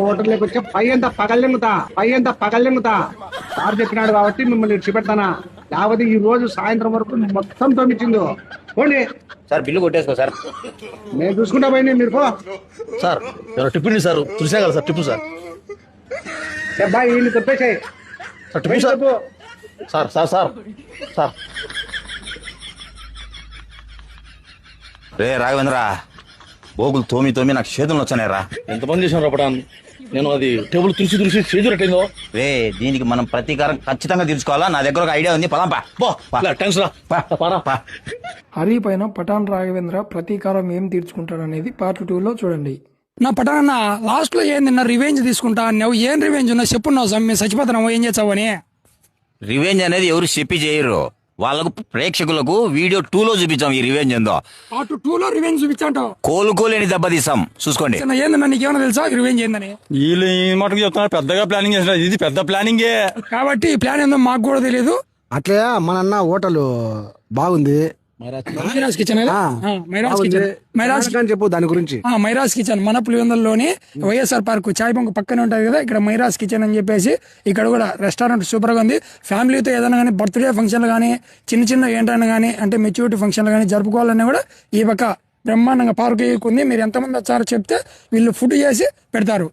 హోటల్లోకి వచ్చి పై అంతా పగలెంగుతా సార్ చెప్పినాడు కాబట్టి మిమ్మల్ని ఇచ్చిపెడతానా, లేకపోతే ఈ రోజు సాయంత్రం వరకు మొత్తం తొమ్మిచ్చింది. పోండి సార్ బిల్లు కొట్టేసుకో సార్. నేను చూసుకుంటా పోయింది, మీరు పో. సార్ టిఫిన్ సార్ చూసా కదా సార్ టిఫిన్ సార్. బాయ్ వీళ్ళు చెప్పేసాయి sir tiffin sir. Sir sir sir sir రే రాఘవేంద్ర, బోగులు తోమి నాకు చేతులు వచ్చానేరా. ఎంతమంది చేసాను రపడాన్ని, నేను అది టేబుల్ తుడిచి చేజు రట్టయిందో. రే దీనికి మనం ప్రతీకారం ఖచ్చితంగా తీర్చుకోవాలా. నా దగ్గర ఒక ఐడియా ఉంది, పదాంపా. థ్యాంక్స్ రా. హరి పైన పఠాన్ రాఘవేంద్ర ప్రతీకారం ఏం తీర్చుకుంటాడనేది పార్ట్ 2లో చూడండి. నా పటాన్న లాస్ట్ లో ఏంది నా రివెంజ్ తీసుకుంటా అన్నావు, ఏం రివెంజ్ ఉన్నా చెప్పున్నావు సమ్మె చచ్చిపోతున్నావు, ఏం చేస్తావు అని. రివెంజ్ అనేది ఎవరు చెప్పి చేయరు, వాళ్ళకు ప్రేక్షకులకు వీడియో 2లో చూపించాం ఈ రివెంజ్ ఏందో. పార్ట్ 2లో రివెంజ్ చూపించాంటావు. కోలుకోలేని దెబ్బతీసాం, చూసుకోండి. ఏందన్నా నీకేమన్నా తెలుసా రివెంజ్ ఏందని? వీళ్ళు ఈ మాటకు చెప్తున్నారు, పెద్దగా ప్లానింగ్ చేసిన, ఇది పెద్ద ప్లానింగే కాబట్టి ఈ ప్లాన్ ఏందో మాకు కూడా తెలియదు. అట్లే మన అన్న హోటల్ బాగుంది, మైరాజ్ కిచెన్ చెప్పు దాని గురించి. మైరాజ్ కిచెన్ మన పులివెందులలోని వైఎస్ఆర్ పార్క్ చాయ్ బంక్ పక్కనే ఉంటది కదా, ఇక్కడ మైరాజ్ కిచెన్ అని చెప్పేసి ఇక్కడ కూడా రెస్టారెంట్ సూపర్ గా ఉంది. ఫ్యామిలీతో ఏదైనా కానీ బర్త్డే ఫంక్షన్లు కానీ చిన్న ఏంటైనా కానీ అంటే మెచ్యూరిటీ ఫంక్షన్లు కానీ జరుపుకోవాలన్నా కూడా ఈ పక్క బ్రహ్మాండంగా పార్క్ ఉంది. మీరు ఎంతమంది వచ్చారో చెప్తే వీళ్ళు ఫుడ్ చేసి పెడతారు.